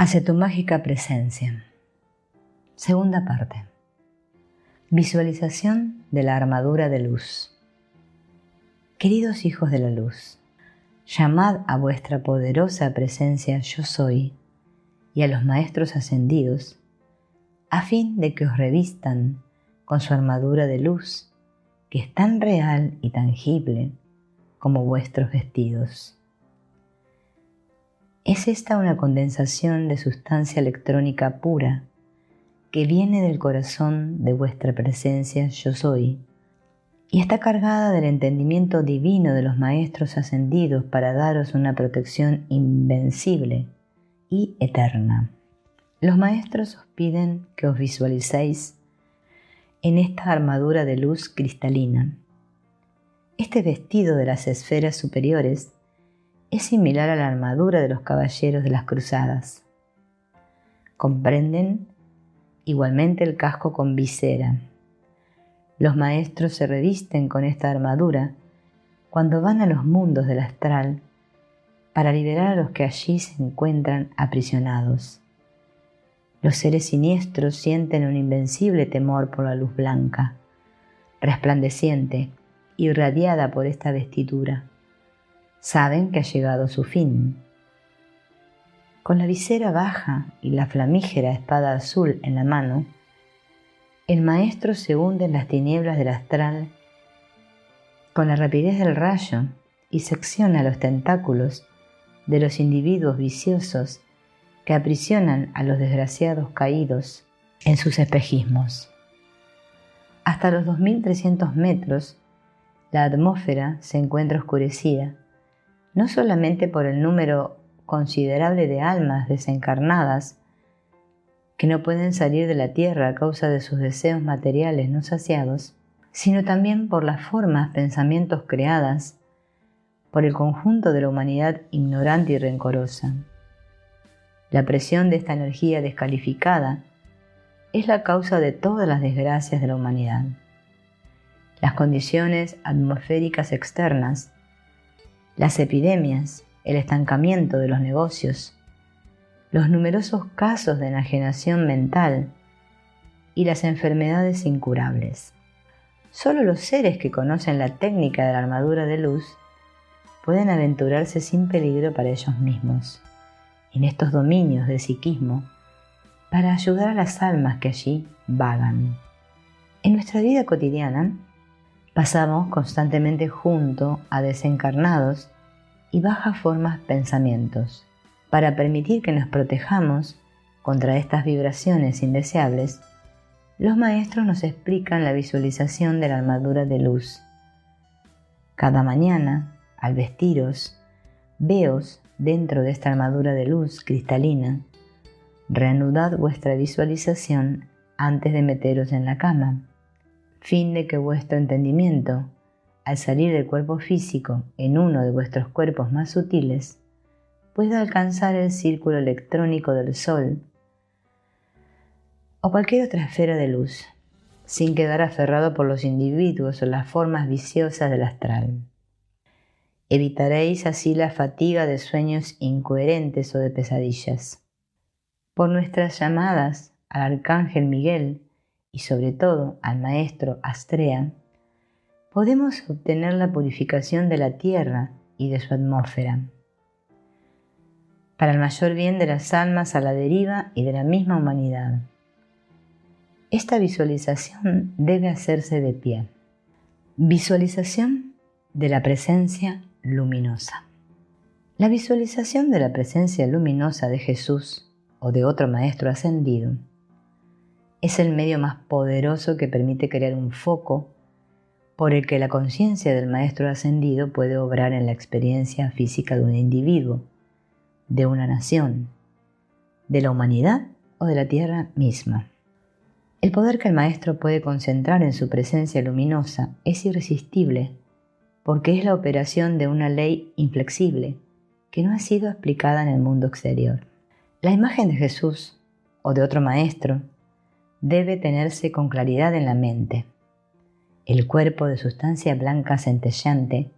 Hacia tu mágica presencia. Segunda parte. Visualización de la armadura de luz. Queridos hijos de la luz, llamad a vuestra poderosa presencia Yo Soy y a los maestros ascendidos, a fin de que os revistan con su armadura de luz, que es tan real y tangible como vuestros vestidos. Es esta una condensación de sustancia electrónica pura que viene del corazón de vuestra presencia Yo Soy y está cargada del entendimiento divino de los maestros ascendidos para daros una protección invencible y eterna. Los maestros os piden que os visualicéis en esta armadura de luz cristalina. Este vestido de las esferas superiores es similar a la armadura de los caballeros de las cruzadas. Comprenden igualmente el casco con visera. Los maestros se revisten con esta armadura cuando van a los mundos del astral para liberar a los que allí se encuentran aprisionados. Los seres siniestros sienten un invencible temor por la luz blanca, resplandeciente, irradiada por esta vestidura. Saben que ha llegado su fin. Con la visera baja y la flamígera espada azul en la mano, el maestro se hunde en las tinieblas del astral con la rapidez del rayo y secciona los tentáculos de los individuos viciosos que aprisionan a los desgraciados caídos en sus espejismos. Hasta los 2300 metros, la atmósfera se encuentra oscurecida, no solamente por el número considerable de almas desencarnadas que no pueden salir de la tierra a causa de sus deseos materiales no saciados, sino también por las formas, pensamientos creadas por el conjunto de la humanidad ignorante y rencorosa. La presión de esta energía descalificada es la causa de todas las desgracias de la humanidad. Las condiciones atmosféricas externas, las epidemias, el estancamiento de los negocios, los numerosos casos de enajenación mental y las enfermedades incurables. Solo los seres que conocen la técnica de la armadura de luz pueden aventurarse sin peligro para ellos mismos en estos dominios del psiquismo para ayudar a las almas que allí vagan. En nuestra vida cotidiana pasamos constantemente junto a desencarnados y bajas formas pensamientos. Para permitir que nos protejamos contra estas vibraciones indeseables, los maestros nos explican la visualización de la armadura de luz. Cada mañana, al vestiros, veos dentro de esta armadura de luz cristalina. Reanudad vuestra visualización antes de meteros en la cama, fin de que vuestro entendimiento, al salir del cuerpo físico en uno de vuestros cuerpos más sutiles, pueda alcanzar el círculo electrónico del Sol o cualquier otra esfera de luz, sin quedar aferrado por los individuos o las formas viciosas del astral. Evitaréis así la fatiga de sueños incoherentes o de pesadillas. Por nuestras llamadas al Arcángel Miguel y sobre todo al Maestro Astrea, podemos obtener la purificación de la Tierra y de su atmósfera, para el mayor bien de las almas a la deriva y de la misma humanidad. Esta visualización debe hacerse de pie. Visualización de la presencia luminosa. La visualización de la presencia luminosa de Jesús o de otro Maestro ascendido es el medio más poderoso que permite crear un foco por el que la conciencia del Maestro ascendido puede obrar en la experiencia física de un individuo, de una nación, de la humanidad o de la Tierra misma. El poder que el Maestro puede concentrar en su presencia luminosa es irresistible porque es la operación de una ley inflexible que no ha sido explicada en el mundo exterior. La imagen de Jesús o de otro Maestro debe tenerse con claridad en la mente. El cuerpo de sustancia blanca centelleante,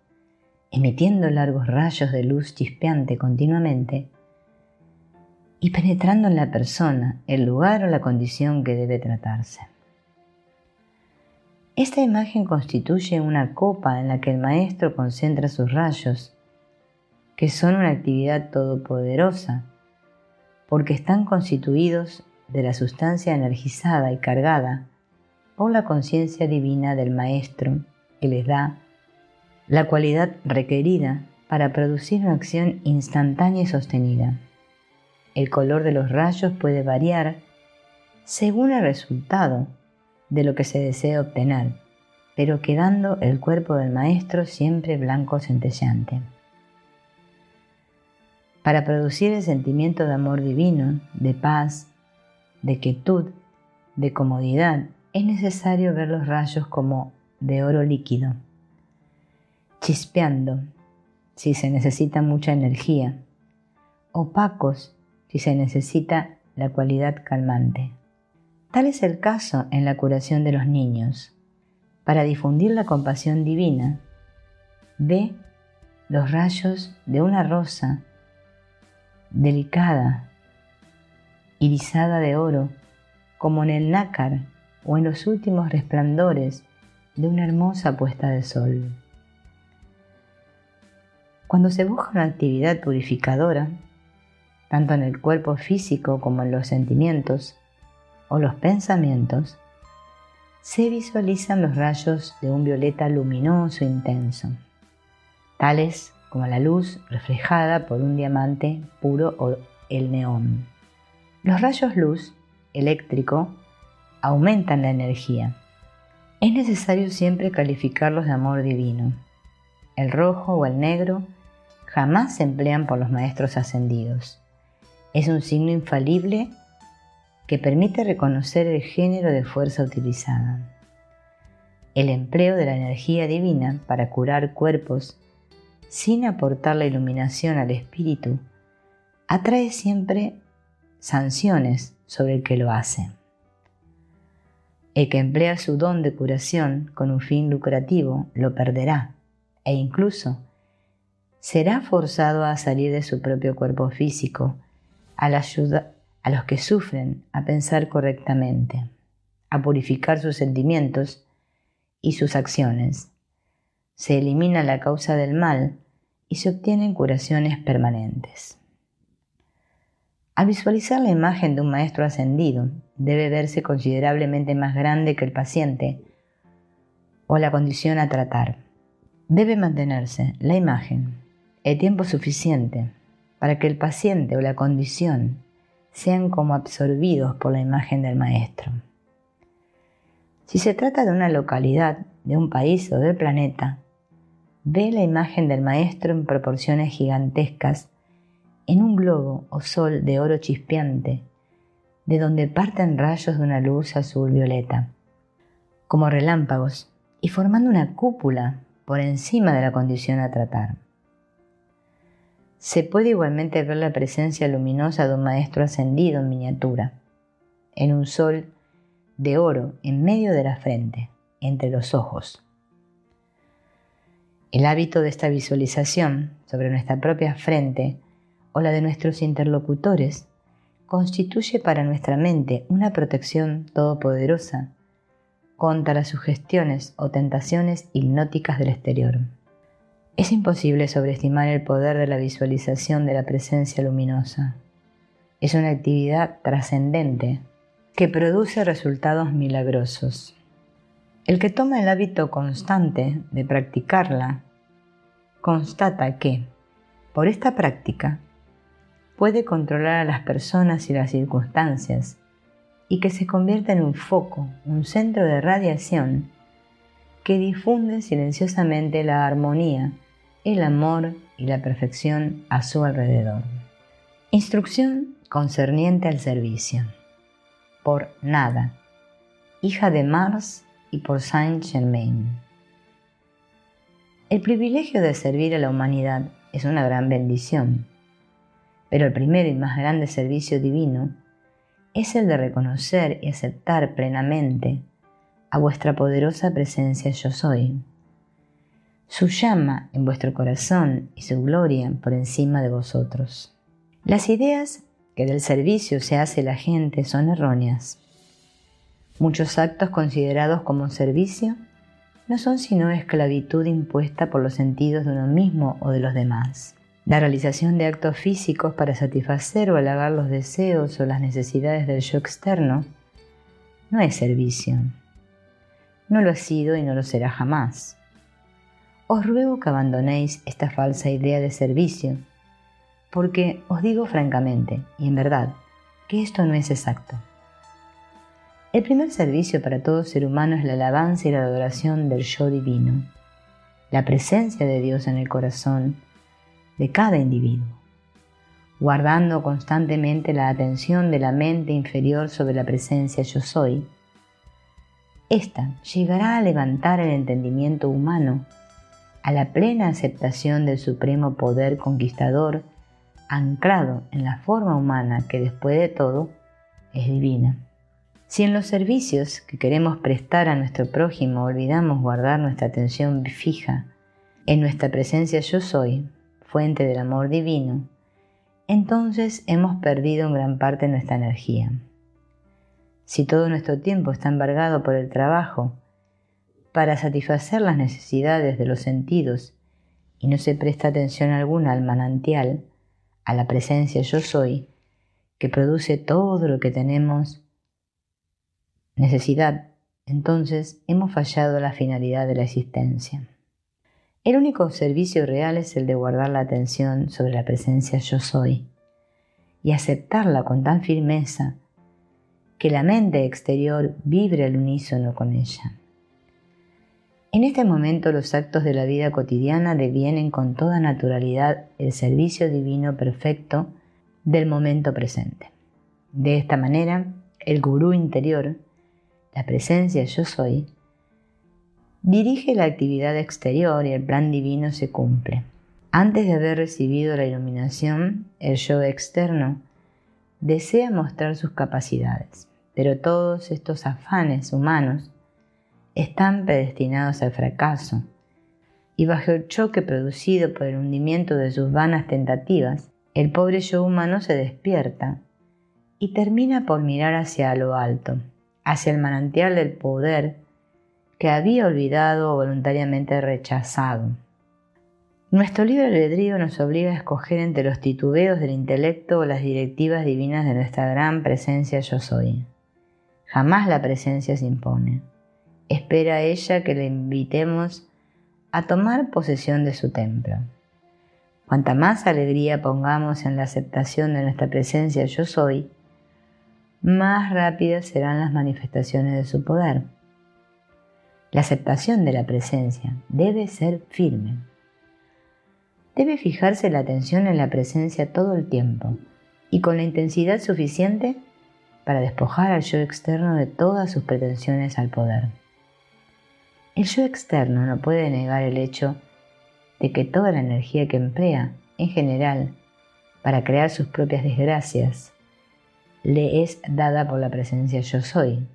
emitiendo largos rayos de luz chispeante continuamente, y penetrando en la persona, el lugar o la condición que debe tratarse. Esta imagen constituye una copa en la que el maestro concentra sus rayos, que son una actividad todopoderosa, porque están constituidos de la sustancia energizada y cargada por la conciencia divina del maestro, que les da la cualidad requerida para producir una acción instantánea y sostenida. El color de los rayos puede variar según el resultado de lo que se desea obtener, pero quedando el cuerpo del maestro siempre blanco centelleante. Para producir el sentimiento de amor divino, de paz, de quietud, de comodidad, es necesario ver los rayos como de oro líquido, chispeando si se necesita mucha energía, opacos si se necesita la cualidad calmante. Tal es el caso en la curación de los niños. Para difundir la compasión divina, ve los rayos de una rosa delicada, irisada de oro, como en el nácar o en los últimos resplandores de una hermosa puesta de sol. Cuando se busca una actividad purificadora, tanto en el cuerpo físico como en los sentimientos o los pensamientos, se visualizan los rayos de un violeta luminoso e intenso, tales como la luz reflejada por un diamante puro o el neón. Los rayos luz eléctrico aumentan la energía. Es necesario siempre calificarlos de amor divino. El rojo o el negro jamás se emplean por los maestros ascendidos. Es un signo infalible que permite reconocer el género de fuerza utilizada. El empleo de la energía divina para curar cuerpos sin aportar la iluminación al espíritu atrae siempre sanciones sobre el que lo hace. El que emplea su don de curación con un fin lucrativo lo perderá e incluso será forzado a salir de su propio cuerpo físico al ayudar a los que sufren a pensar correctamente, a purificar sus sentimientos y sus acciones. Se elimina la causa del mal y se obtienen curaciones permanentes. Al visualizar la imagen de un maestro ascendido, debe verse considerablemente más grande que el paciente o la condición a tratar. Debe mantenerse la imagen el tiempo suficiente para que el paciente o la condición sean como absorbidos por la imagen del maestro. Si se trata de una localidad, de un país o del planeta, ve la imagen del maestro en proporciones gigantescas en un globo o sol de oro chispeante, de donde parten rayos de una luz azul violeta, como relámpagos, y formando una cúpula por encima de la condición a tratar. Se puede igualmente ver la presencia luminosa de un maestro ascendido en miniatura, en un sol de oro en medio de la frente, entre los ojos. El hábito de esta visualización sobre nuestra propia frente o la de nuestros interlocutores constituye para nuestra mente una protección todopoderosa contra las sugestiones o tentaciones hipnóticas del exterior. Es imposible sobreestimar el poder de la visualización de la presencia luminosa. Es una actividad trascendente que produce resultados milagrosos. El que toma el hábito constante de practicarla constata que, por esta práctica, puede controlar a las personas y las circunstancias y que se convierta en un foco, un centro de radiación que difunde silenciosamente la armonía, el amor y la perfección a su alrededor. Instrucción concerniente al servicio. Por Nada, hija de Mars y por Saint Germain. El privilegio de servir a la humanidad es una gran bendición, pero el primero y más grande servicio divino es el de reconocer y aceptar plenamente a vuestra poderosa presencia Yo Soy, su llama en vuestro corazón y su gloria por encima de vosotros. Las ideas que del servicio se hace la gente son erróneas. Muchos actos considerados como servicio no son sino esclavitud impuesta por los sentidos de uno mismo o de los demás. La realización de actos físicos para satisfacer o halagar los deseos o las necesidades del yo externo no es servicio. No lo ha sido y no lo será jamás. Os ruego que abandonéis esta falsa idea de servicio, porque os digo francamente, y en verdad, que esto no es exacto. El primer servicio para todo ser humano es la alabanza y la adoración del yo divino, la presencia de Dios en el corazón de cada individuo, guardando constantemente la atención de la mente inferior sobre la presencia yo soy. Esta llegará a levantar el entendimiento humano a la plena aceptación del supremo poder conquistador anclado en la forma humana que después de todo es divina. Si en los servicios que queremos prestar a nuestro prójimo olvidamos guardar nuestra atención fija en nuestra presencia yo soy, fuente del amor divino, entonces hemos perdido en gran parte nuestra energía. Si todo nuestro tiempo está embargado por el trabajo para satisfacer las necesidades de los sentidos y no se presta atención alguna al manantial, a la presencia yo soy, que produce todo lo que tenemos necesidad, entonces hemos fallado la finalidad de la existencia. El único servicio real es el de guardar la atención sobre la presencia yo soy y aceptarla con tal firmeza que la mente exterior vibre al unísono con ella. En este momento los actos de la vida cotidiana devienen con toda naturalidad el servicio divino perfecto del momento presente. De esta manera, el gurú interior, la presencia yo soy, dirige la actividad exterior y el plan divino se cumple. Antes de haber recibido la iluminación, el yo externo desea mostrar sus capacidades, pero todos estos afanes humanos están predestinados al fracaso, y bajo el choque producido por el hundimiento de sus vanas tentativas, el pobre yo humano se despierta y termina por mirar hacia lo alto, hacia el manantial del poder que había olvidado o voluntariamente rechazado. Nuestro libre albedrío nos obliga a escoger entre los titubeos del intelecto o las directivas divinas de nuestra gran presencia yo soy. Jamás la presencia se impone. Espera a ella que le invitemos a tomar posesión de su templo. Cuanta más alegría pongamos en la aceptación de nuestra presencia yo soy, más rápidas serán las manifestaciones de su poder. La aceptación de la presencia debe ser firme. Debe fijarse la atención en la presencia todo el tiempo y con la intensidad suficiente para despojar al yo externo de todas sus pretensiones al poder. El yo externo no puede negar el hecho de que toda la energía que emplea, en general, para crear sus propias desgracias, le es dada por la presencia yo soy.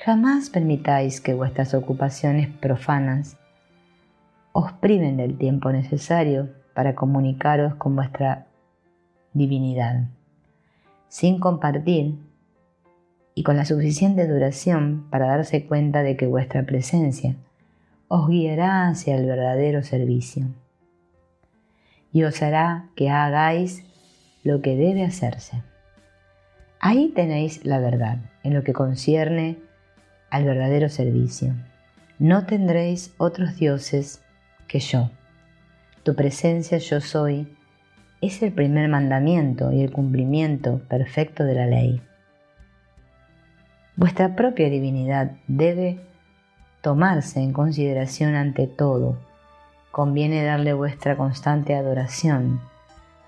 Jamás permitáis que vuestras ocupaciones profanas os priven del tiempo necesario para comunicaros con vuestra divinidad, sin compartir y con la suficiente duración para darse cuenta de que vuestra presencia os guiará hacia el verdadero servicio y os hará que hagáis lo que debe hacerse. Ahí tenéis la verdad en lo que concierne al verdadero servicio. No tendréis otros dioses que yo. Tu presencia yo soy es el primer mandamiento y el cumplimiento perfecto de la ley. Vuestra propia divinidad debe tomarse en consideración ante todo. Conviene darle vuestra constante adoración.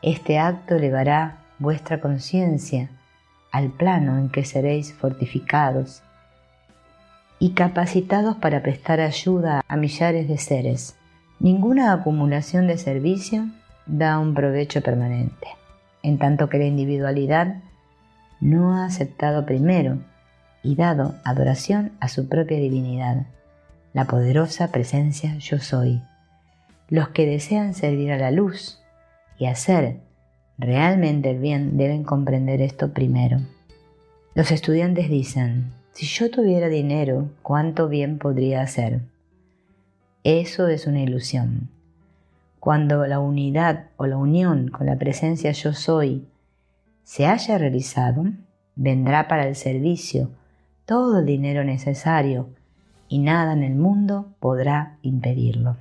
Este acto elevará vuestra conciencia al plano en que seréis fortificados y capacitados para prestar ayuda a millares de seres. Ninguna acumulación de servicio da un provecho permanente, en tanto que la individualidad no ha aceptado primero y dado adoración a su propia divinidad, la poderosa presencia yo soy. Los que desean servir a la luz y hacer realmente el bien deben comprender esto primero. Los estudiantes dicen, si yo tuviera dinero, ¿cuánto bien podría hacer? Eso es una ilusión. Cuando la unidad o la unión con la presencia yo soy se haya realizado, vendrá para el servicio todo el dinero necesario y nada en el mundo podrá impedirlo.